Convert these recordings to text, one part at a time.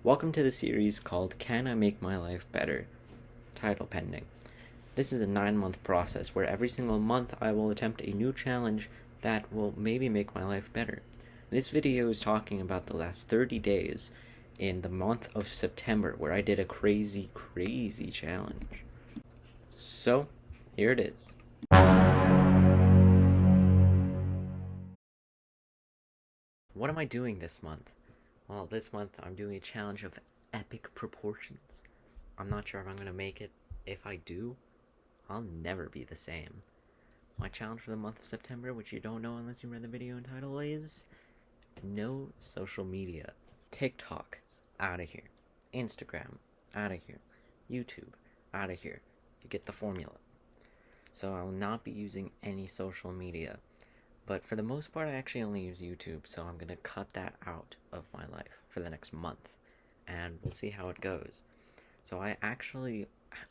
Welcome to the series called Can I Make My Life Better? Title pending. This is a 9-month process where every single month I will attempt a new challenge that will maybe make my life better. This video is talking about the last 30 days in the month of September where I did a crazy challenge. So, here it is. What am I doing this month? Well, this month I'm doing a challenge of epic proportions. I'm not sure if I'm going to make it. If I do, I'll never be the same. My challenge for the month of September, which you don't know unless you read the video title, is no social media. TikTok, out of here. Instagram, out of here. YouTube, out of here. You get the formula. So I will not be using any social media. But for the most part, I actually only use YouTube, so I'm going to cut that out of my life for the next month. And we'll see how it goes. So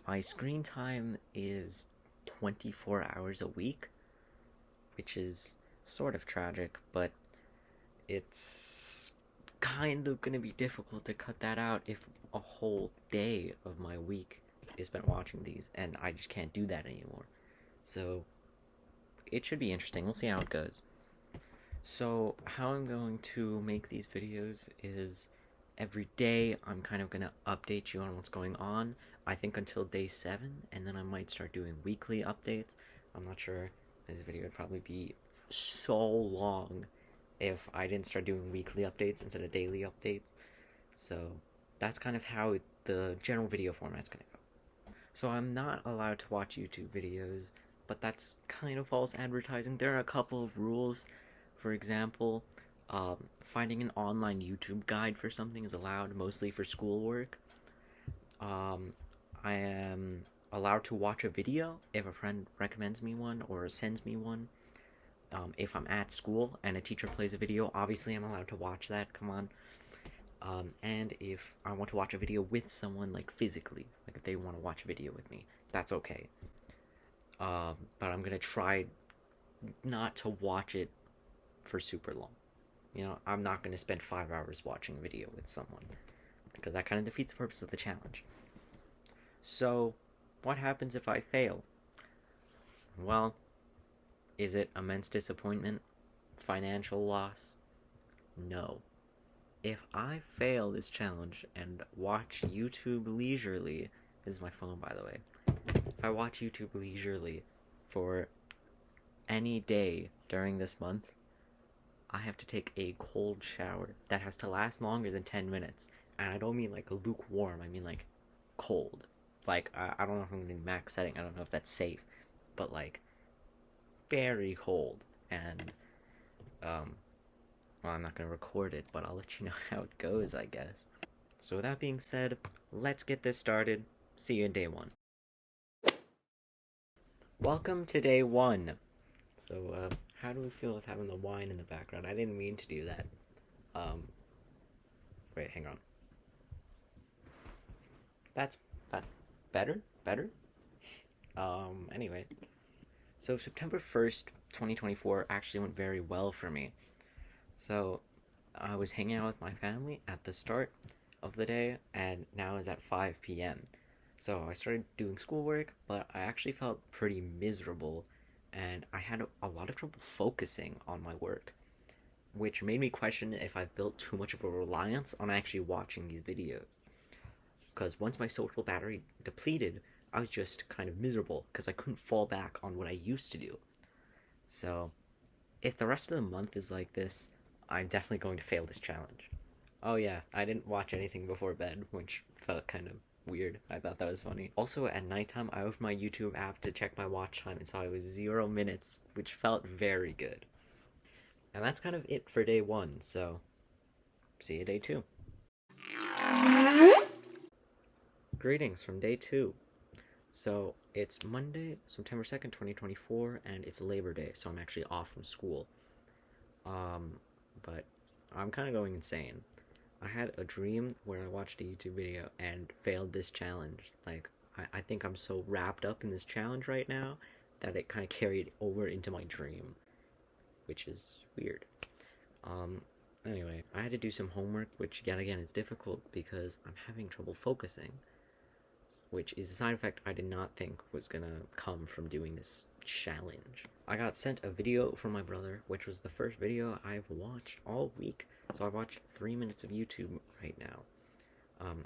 my screen time is 24 hours a week, which is sort of tragic, but it's kind of going to be difficult to cut that out if a whole day of my week is spent watching these, and I just can't do that anymore. So it should be interesting. We'll see how it goes. So how I'm going to make these videos is every day I'm kind of going to update you on what's going on. I think until day 7, and then I might start doing weekly updates. I'm not sure. This video would probably be so long if I didn't start doing weekly updates instead of daily updates. So that's kind of how the general video format's going to go. So I'm not allowed to watch YouTube videos, but that's kind of false advertising. There are a couple of rules. For example, finding an online YouTube guide for something is allowed, mostly for schoolwork. I am allowed to watch a video if a friend recommends me one or sends me one. If I'm at school and a teacher plays a video, obviously I'm allowed to watch that, come on. And if I want to watch a video with someone, like physically, like if they want to watch a video with me, that's okay. But I'm gonna try not to watch it for super long. You know, I'm not gonna spend 5 hours watching a video with someone, because that kind of defeats the purpose of the challenge. So, what happens if I fail? Well, is it immense disappointment? Financial loss? No. If I fail this challenge and watch YouTube leisurely, this is my phone by the way, if I watch YouTube leisurely for any day during this month, I have to take a cold shower that has to last longer than 10 minutes. And I don't mean like lukewarm, I mean like cold. Like, I don't know if I'm going to max setting, I don't know if that's safe, but like, very cold. And, well, I'm not going to record it, but I'll let you know how it goes, I guess. So with that being said, let's get this started. See you in day 1. Welcome to day 1. So, how do we feel with having the wine in the background? I didn't mean to do that. Wait, hang on. That's better? Anyway. So, September 1st, 2024 actually went very well for me. So, I was hanging out with my family at the start of the day, and now it's at 5 p.m. So, I started doing schoolwork, but I actually felt pretty miserable, and I had a lot of trouble focusing on my work, which made me question if I've built too much of a reliance on actually watching these videos. Because once my social battery depleted, I was just kind of miserable because I couldn't fall back on what I used to do. So, if the rest of the month is like this, I'm definitely going to fail this challenge. Oh yeah, I didn't watch anything before bed, which felt kind of weird. I thought that was funny. Also, at nighttime, I opened my YouTube app to check my watch time and saw it was 0 minutes, which felt very good. And that's kind of it for day 1, so see you day 2. Greetings from day 2. So, it's Monday, September 2nd, 2024, and it's Labor Day, so I'm actually off from school. But I'm kind of going insane. I had a dream where I watched a YouTube video and failed this challenge. Like, I think I'm so wrapped up in this challenge right now that it kind of carried over into my dream, which is weird. Anyway, I had to do some homework, which yet again is difficult because I'm having trouble focusing, which is a side effect I did not think was gonna come from doing this challenge. I got sent a video from my brother, which was the first video I've watched all week. So I watched 3 minutes of YouTube right now.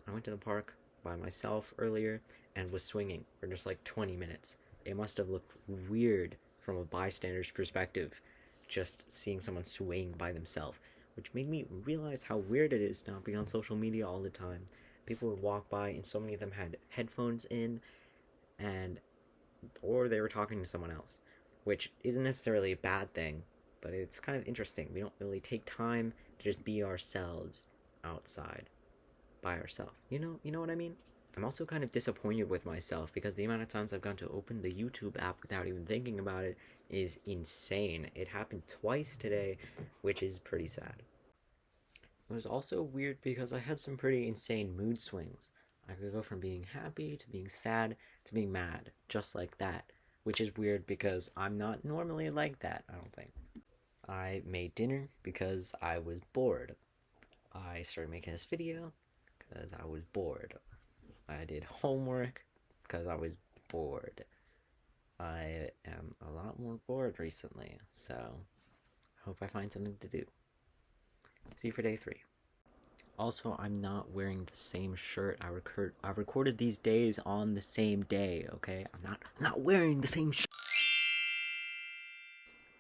I went to the park by myself earlier and was swinging for just like 20 minutes. It must have looked weird from a bystander's perspective, just seeing someone swaying by themselves, which made me realize how weird it is now being on social media all the time. People would walk by and so many of them had headphones in, and or they were talking to someone else, which isn't necessarily a bad thing, but it's kind of interesting. We don't really take time to just be ourselves outside by ourselves. You know what I mean? I'm also kind of disappointed with myself because the amount of times I've gone to open the YouTube app without even thinking about it is insane. It happened twice today, which is pretty sad. It was also weird because I had some pretty insane mood swings. I could go from being happy to being sad to being mad, just like that, which is weird because I'm not normally like that, I don't think. I made dinner because I was bored. I started making this video because I was bored. I did homework because I was bored. I am a lot more bored recently, so I hope I find something to do. See you for day 3. Also, I'm not wearing the same shirt. I recorded these days on the same day, okay? I'm not wearing the same shirt.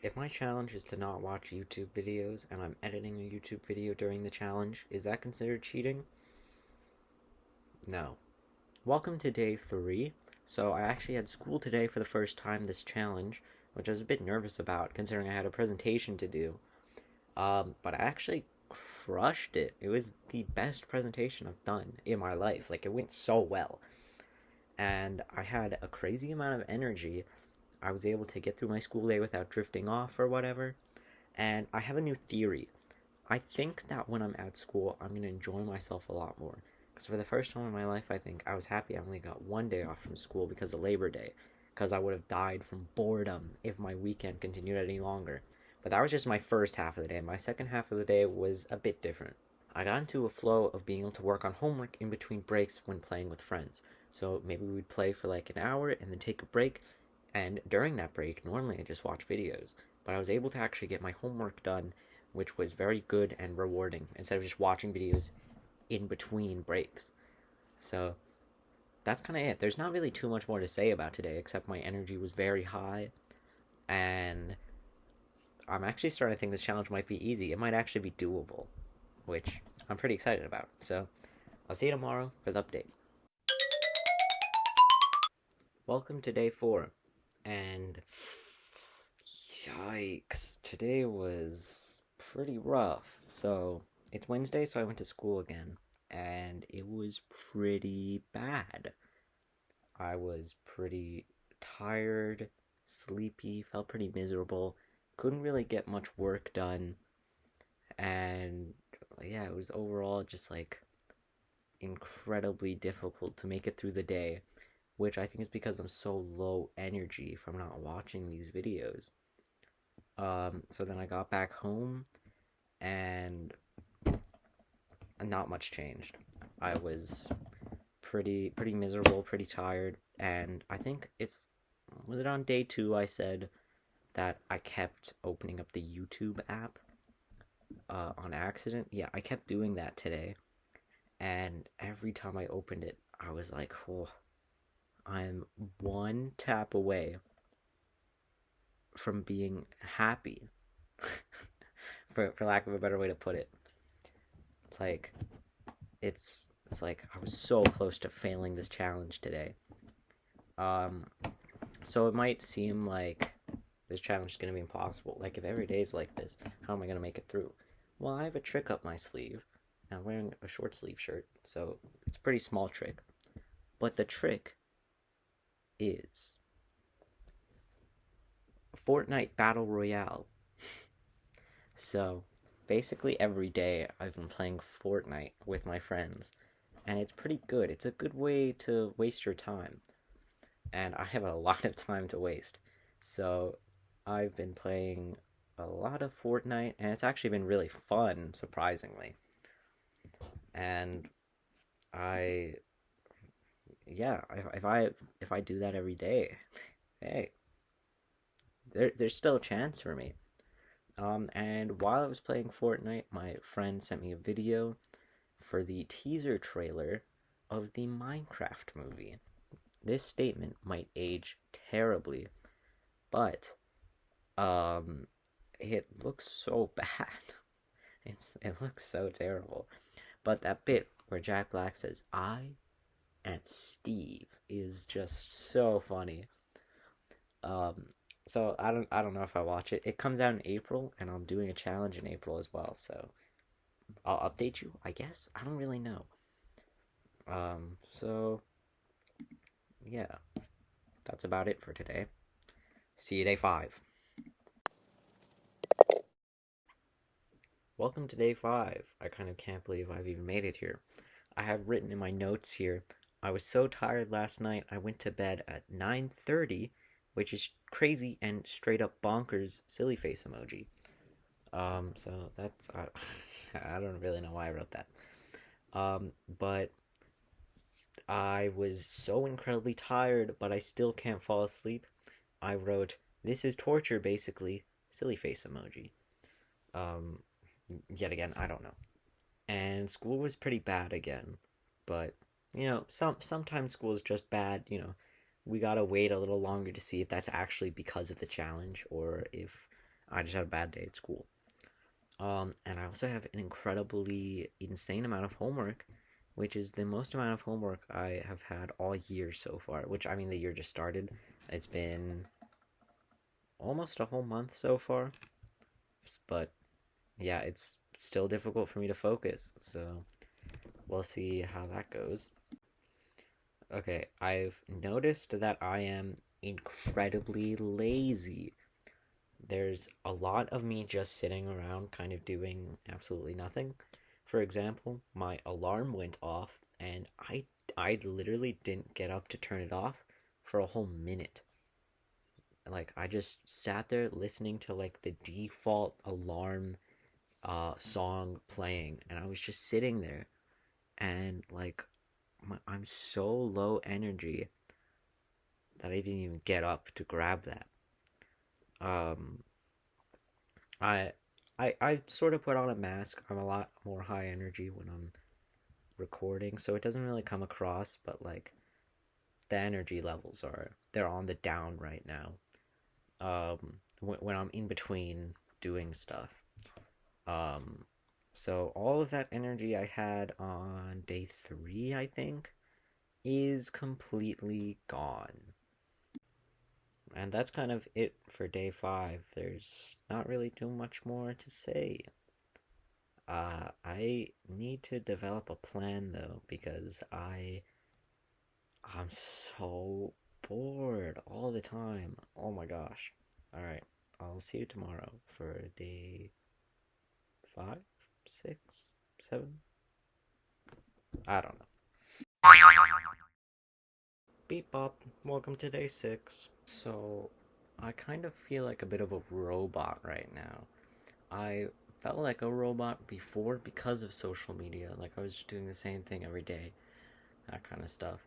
If my challenge is to not watch YouTube videos and I'm editing a YouTube video during the challenge, is that considered cheating? No. Welcome to day 3. So I actually had school today for the first time this challenge, which I was a bit nervous about considering I had a presentation to do. But I actually crushed it. It was the best presentation I've done in my life. Like, it went so well. And I had a crazy amount of energy. I was able to get through my school day without drifting off or whatever. And I have a new theory. I think that when I'm at school, I'm going to enjoy myself a lot more. Because for the first time in my life, I think I was happy I only got 1 day off from school because of Labor Day. Because I would have died from boredom if my weekend continued any longer. But that was just my first half of the day. My second half of the day was a bit different. I got into a flow of being able to work on homework in between breaks when playing with friends. So maybe we'd play for like an hour and then take a break. And during that break, normally I just watch videos. But I was able to actually get my homework done, which was very good and rewarding, instead of just watching videos in between breaks. So that's kind of it. There's not really too much more to say about today, except my energy was very high. And I'm actually starting to think this challenge might be easy. It might actually be doable, which I'm pretty excited about. So I'll see you tomorrow for the update. Welcome to day 4. And yikes, today was pretty rough. So it's Wednesday, so I went to school again, and it was pretty bad. I was pretty tired, sleepy, felt pretty miserable, couldn't really get much work done, and yeah, it was overall just like incredibly difficult to make it through the day, which I think is because I'm so low energy from not watching these videos. So then I got back home, and not much changed. I was pretty miserable, pretty tired, and I think was it on day 2 I said that I kept opening up the YouTube app on accident. Yeah, I kept doing that today, and every time I opened it, I was like, oh, I'm 1 tap away from being happy, for lack of a better way to put it. Like, it's like I was so close to failing this challenge today. So it might seem like this challenge is going to be impossible. Like, if every day is like this, how am I going to make it through? Well, I have a trick up my sleeve. I'm wearing a short sleeve shirt, so it's a pretty small trick. But the trick is Fortnite Battle Royale. So basically every day I've been playing Fortnite with my friends, and it's pretty good. It's a good way to waste your time, and I have a lot of time to waste. So I've been playing a lot of Fortnite, and it's actually been really fun, surprisingly. And I, yeah, if I do that every day, hey, there's still a chance for me. And while I was playing Fortnite, my friend sent me a video for the teaser trailer of the Minecraft movie. This statement might age terribly, but um, it looks so bad. It looks so terrible. But that bit where Jack Black says, "I am Steve," is just so funny. Um, so I don't know if I watch it. It comes out in April, and I'm doing a challenge in April as well. So I'll update you, I guess. I don't really know. So yeah, that's about it for today. See you day 5. Welcome to day 5. I kind of can't believe I've even made it here. I have written in my notes here, I was so tired last night I went to bed at 9:30, which is crazy and straight up bonkers silly face emoji. So that's I don't really know why I wrote that. But I was so incredibly tired, but I still can't fall asleep. I wrote, "This is torture, basically." Silly face emoji. Um, Yet again, I don't know. And school was pretty bad again, but sometimes school is just bad. We gotta wait a little longer to see if that's actually because of the challenge or if I just had a bad day at school. And I also have an incredibly insane amount of homework, which is the most amount of homework I have had all year so far. Which, I mean, the year just started. It's been almost a whole month so far, but yeah, it's still difficult for me to focus. So we'll see how that goes. Okay, I've noticed that I am incredibly lazy. There's a lot of me just sitting around kind of doing absolutely nothing. For example, my alarm went off and I literally didn't get up to turn it off for a whole minute. Like I just sat there listening to like the default alarm song playing, and I was just sitting there and like I'm so low energy that I didn't even get up to grab that. Um, I I sort of put on a mask. I'm a lot more high energy when I'm recording, so it doesn't really come across, but like the energy levels they're on the down right now. When I'm in between doing stuff. Um, so all of that energy I had on day 3, I think, is completely gone. And that's kind of it for day 5. There's not really too much more to say. I need to develop a plan though because I'm so bored all the time. Oh my gosh. All right. I'll see you tomorrow for day 5, 6, 7. I don't know. Beep bop. Welcome to day 6. So, I kind of feel like a bit of a robot right now. I felt like a robot before because of social media. Like I was just doing the same thing every day, that kind of stuff.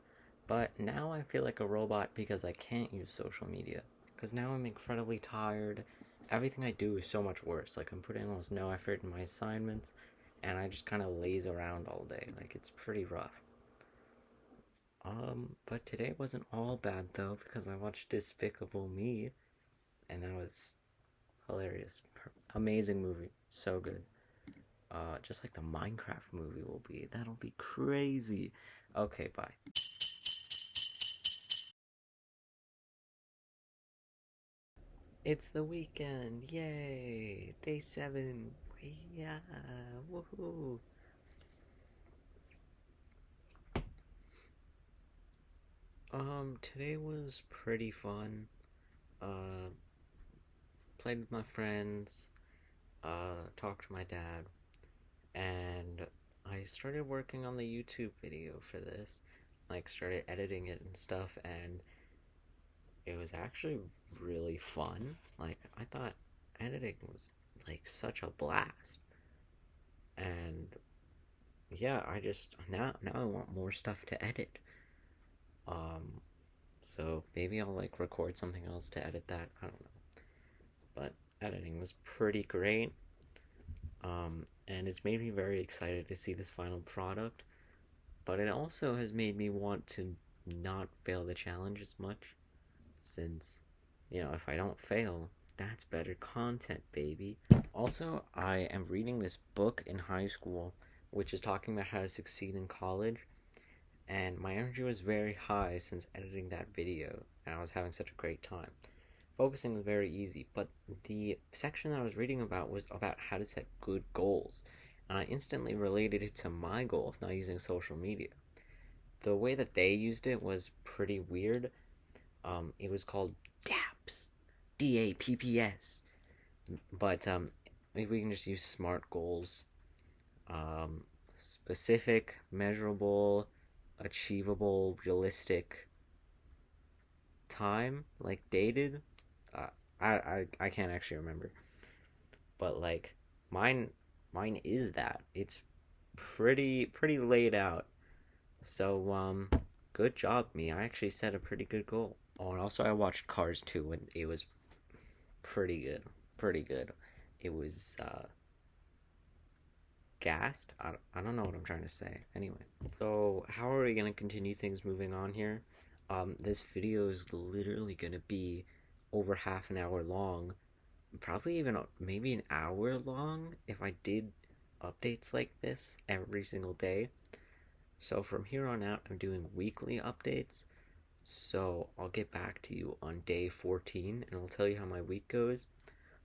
But now I feel like a robot because I can't use social media. Because now I'm incredibly tired. Everything I do is so much worse. Like I'm putting almost no effort in my assignments, and I just kind of laze around all day. Like it's pretty rough. But today wasn't all bad though because I watched Despicable Me, and that was hilarious. Amazing movie. So good. Just like the Minecraft movie will be. That'll be crazy. Okay, bye. It's the weekend. Yay. Day 7. Yeah. Woohoo. Today was pretty fun. Uh, Played with my friends, talked to my dad, and I started working on the YouTube video for this. Like, started editing it and stuff, and it was actually really fun. Like, I thought editing was like such a blast. And yeah, I just now I want more stuff to edit. Um, so maybe I'll like record something else to edit that. I don't know. But editing was pretty great. And it's made me very excited to see this final product. But it also has made me want to not fail the challenge as much, since, if I don't fail, that's better content, baby. Also, I am reading this book in high school, which is talking about how to succeed in college, and my energy was very high since editing that video, and I was having such a great time. Focusing was very easy, but the section that I was reading about was about how to set good goals, and I instantly related it to my goal of not using social media. The way that they used it was pretty weird. It was called DAPS, DAPPS, but maybe we can just use SMART goals. Specific, measurable, achievable, realistic, time, like dated. I can't actually remember, but like mine is that. It's pretty laid out. So good job, me. I actually set a pretty good goal. Oh, and also I watched Cars 2, and it was pretty good. Pretty good. It was gassed. I don't know what I'm trying to say. Anyway, so how are we gonna continue things moving on here? This video is literally gonna be over half an hour long, probably even maybe an hour long if I did updates like this every single day. So from here on out, I'm doing weekly updates. So I'll get back to you on day 14 and I'll tell you how my week goes.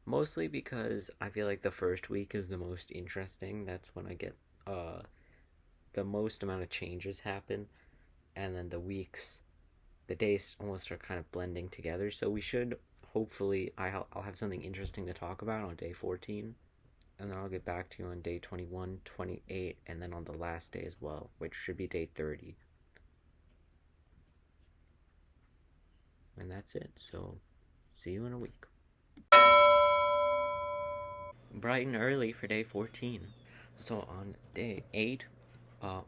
Mostly because I feel like the first week is the most interesting. That's when I get the most amount of changes happen, and then the days almost are kind of blending together. So we should hopefully I'll have something interesting to talk about on day 14, and then I'll get back to you on day 21, 28, and then on the last day as well, which should be day 30. And that's it. So see you in a week. Bright and early for day 14. So on day 8,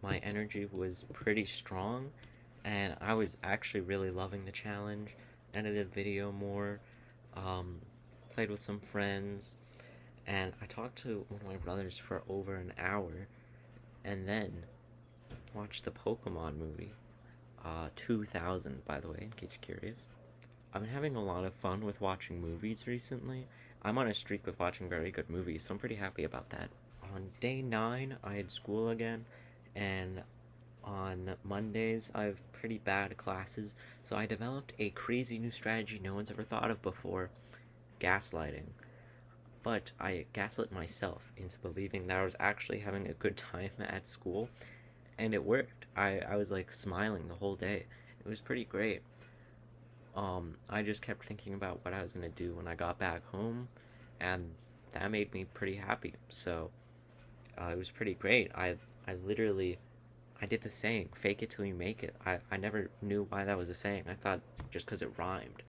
my energy was pretty strong, and I was actually really loving the challenge. Edited video more, played with some friends, and I talked to one of my brothers for over an hour, and then watched the Pokemon movie. 2000, by the way, in case you're curious. I've been having a lot of fun with watching movies recently. I'm on a streak with watching very good movies, so I'm pretty happy about that. On day 9, I had school again, and on Mondays, I have pretty bad classes, so I developed a crazy new strategy no one's ever thought of before: gaslighting. But I gaslit myself into believing that I was actually having a good time at school, and it worked. I was like smiling the whole day. It was pretty great. I just kept thinking about what I was gonna do when I got back home, and that made me pretty happy. So it was pretty great. I literally I did the saying, fake it till you make it. I never knew why that was a saying. I thought just because it rhymed.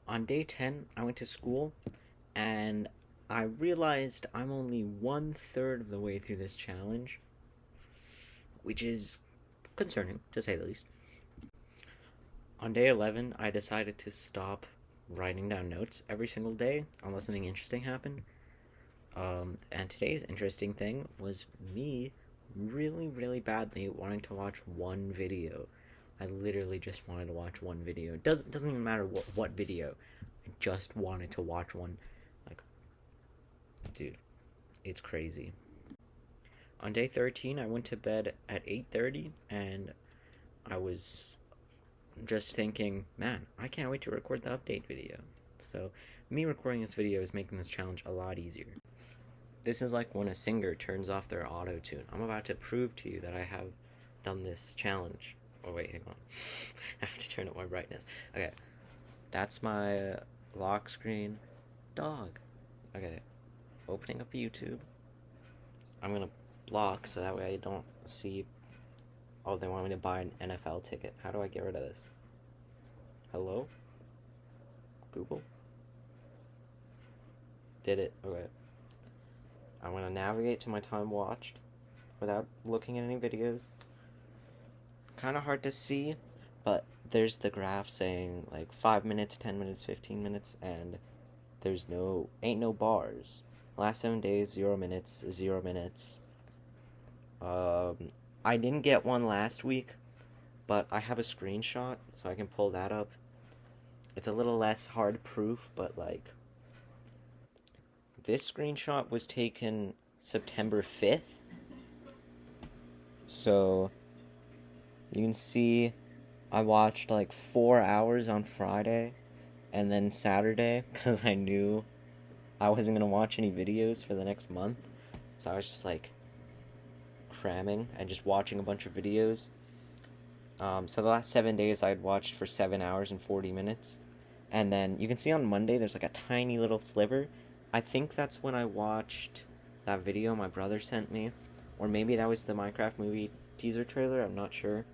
On day 10, I went to school, and I realized I'm only 1/3 of the way through this challenge, which is concerning, to say the least. On day 11, I decided to stop writing down notes every single day unless something interesting happened. And today's interesting thing was me really badly wanting to watch one video. I literally just wanted to watch one video. It doesn't even matter what video. I just wanted to watch one. Like, dude, it's crazy. On day 13, I went to bed at 8:30, and I was just thinking, man, I can't wait to record the update video. So me recording this video is making this challenge a lot easier. This is like when a singer turns off their auto-tune. I'm about to prove to you that I have done this challenge. Oh wait, hang on. I have to turn up my brightness. Okay, that's my lock screen. Dog. Okay, opening up YouTube. I'm gonna block so that way I don't see. Oh, they want me to buy an NFL ticket. How do I get rid of this? Hello? Google? Did it. Okay. I'm gonna navigate to my time watched without looking at any videos. Kind of hard to see, but there's the graph saying like 5 minutes, 10 minutes, 15 minutes, and ain't no bars. Last 7 days, 0 minutes, 0 minutes. I didn't get one last week, but I have a screenshot, so I can pull that up. It's a little less hard proof, but like, this screenshot was taken September 5th. So, you can see I watched like 4 hours on Friday and then Saturday because I knew I wasn't going to watch any videos for the next month. So I was just like cramming and just watching a bunch of videos. So the last 7 days I had watched for 7 hours and 40 minutes. And then you can see on Monday there's like a tiny little sliver. I think that's when I watched that video my brother sent me. Or maybe that was the Minecraft movie teaser trailer, I'm not sure.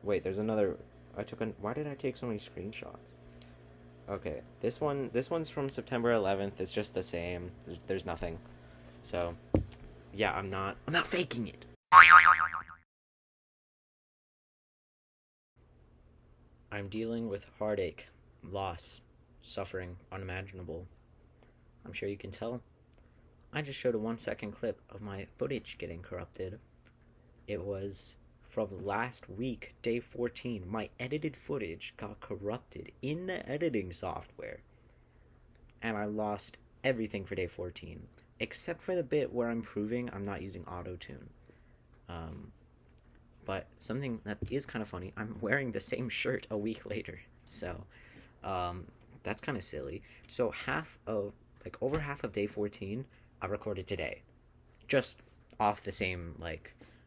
Wait, there's another. Why did I take so many screenshots? Okay, this one's from September 11th. It's just the same. There's nothing. So, yeah, I'm not faking it. I'm dealing with heartache, loss, suffering unimaginable. I'm sure you can tell. I just showed a 1-second clip of my footage getting corrupted. It was from last week, day 14. My edited footage got corrupted in the editing software. And I lost everything for day 14. Except for the bit where I'm proving I'm not using auto-tune. But something that is kind of funny, I'm wearing the same shirt a week later. So, that's kind of silly. So over half of day 14, I recorded today. Just off the same,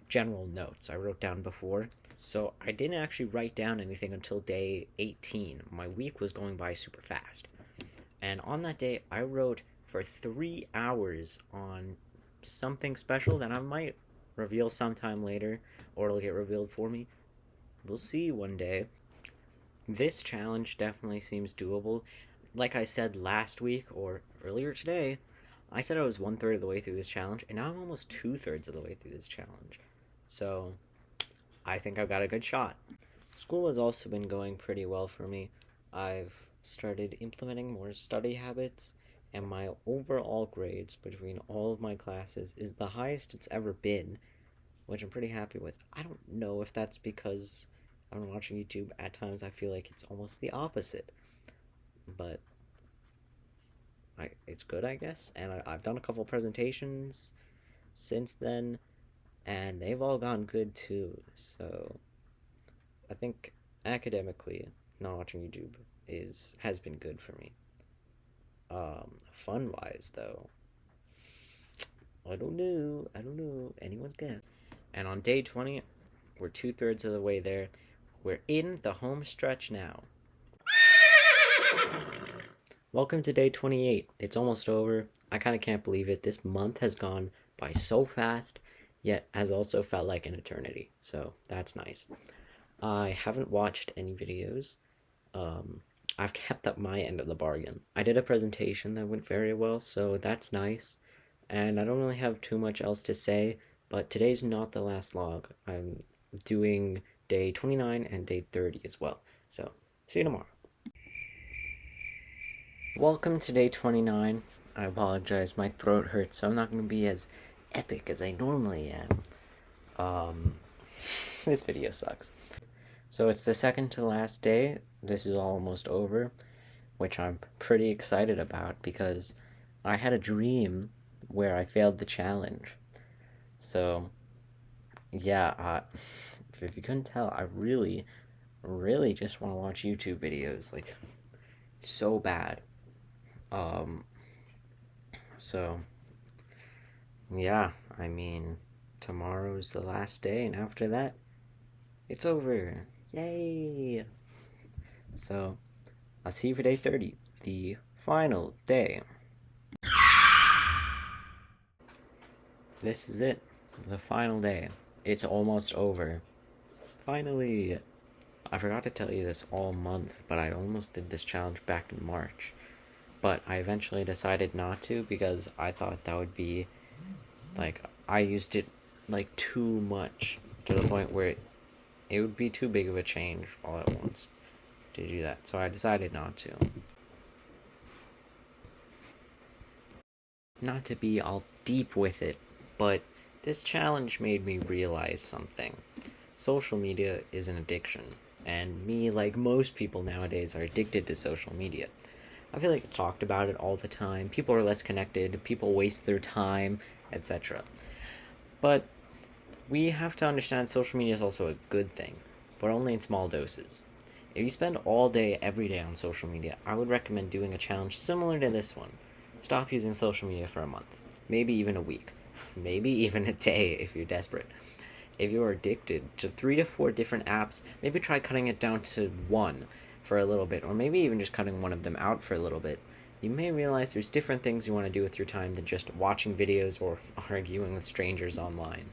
general notes I wrote down before. So I didn't actually write down anything until day 18. My week was going by super fast. And on that day, I wrote for 3 hours on something special that I might reveal sometime later, or it'll get revealed for me. We'll see one day. This challenge definitely seems doable. Like I said last week, or earlier today, I said I was 1/3 of the way through this challenge, and now I'm almost 2/3 of the way through this challenge. So, I think I've got a good shot. School has also been going pretty well for me. I've started implementing more study habits, and my overall grades between all of my classes is the highest it's ever been, which I'm pretty happy with. I don't know if that's because I'm watching YouTube. At times I feel like it's almost the opposite, but it's good, I guess. And I've done a couple presentations since then, and they've all gone good too. So I think academically, not watching YouTube has been good for me. Fun wise though, I don't know. Anyone's guess. And on day 20, we're 2/3 of the way there. We're in the home stretch now. Welcome to day 28. It's almost over. I kind of can't believe it. This month has gone by so fast, yet has also felt like an eternity. So that's nice. I haven't watched any videos. I've kept up my end of the bargain. I did a presentation that went very well, so that's nice. And I don't really have too much else to say, but today's not the last log. I'm doing day 29 and day 30 as well. So, see you tomorrow. Welcome to day 29. I apologize, my throat hurts, so I'm not going to be as epic as I normally am. This video sucks. So it's the second to last day. This is almost over, which I'm pretty excited about because I had a dream where I failed the challenge. So, yeah, if you couldn't tell, I really, really just want to watch YouTube videos, so bad. So, yeah, I mean, tomorrow's the last day, and after that, it's over. Yay! So, I'll see you for day 30, the final day. This is it, the final day. It's almost over. Finally! I forgot to tell you this all month, but I almost did this challenge back in March. But I eventually decided not to because I thought that would be like I used it like too much to the point where it would be too big of a change all at once to do that. So I decided not to. Not to be all deep with it, but this challenge made me realize something. Social media is an addiction, and me, like most people nowadays, are addicted to social media. I feel like I talked about it all the time. People are less connected, people waste their time, etc. But we have to understand social media is also a good thing, but only in small doses. If you spend all day, every day on social media, I would recommend doing a challenge similar to this one. Stop using social media for a month, maybe even a week, maybe even a day if you're desperate. If you're addicted to 3 to 4 different apps, maybe try cutting it down to one for a little bit, or maybe even just cutting one of them out for a little bit. You may realize there's different things you want to do with your time than just watching videos or arguing with strangers online.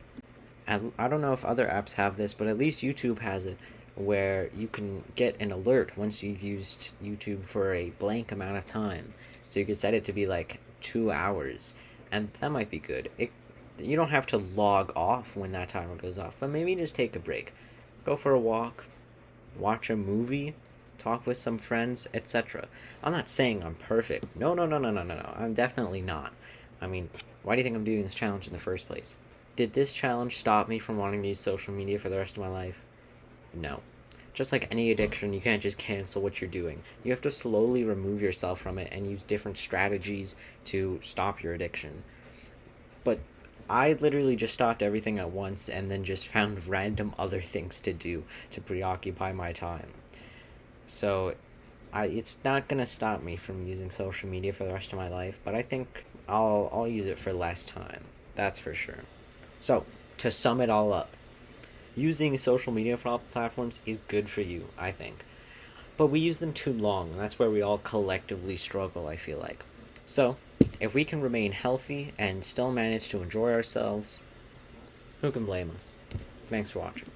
I don't know if other apps have this, but at least YouTube has it, where you can get an alert once you've used YouTube for a blank amount of time. So you could set it to be like 2 hours, and that might be good. You don't have to log off when that timer goes off, but maybe just take a break. Go for a walk, watch a movie, talk with some friends, etc. I'm not saying I'm perfect. No. I'm definitely not. I mean, why do you think I'm doing this challenge in the first place? Did this challenge stop me from wanting to use social media for the rest of my life? No. Just like any addiction, you can't just cancel what you're doing. You have to slowly remove yourself from it and use different strategies to stop your addiction. But I literally just stopped everything at once and then just found random other things to do to preoccupy my time. So it's not going to stop me from using social media for the rest of my life, but I think I'll use it for less time. That's for sure. So, to sum it all up, using social media platforms is good for you, I think. But we use them too long, and that's where we all collectively struggle, I feel like. So, if we can remain healthy and still manage to enjoy ourselves, who can blame us? Thanks for watching.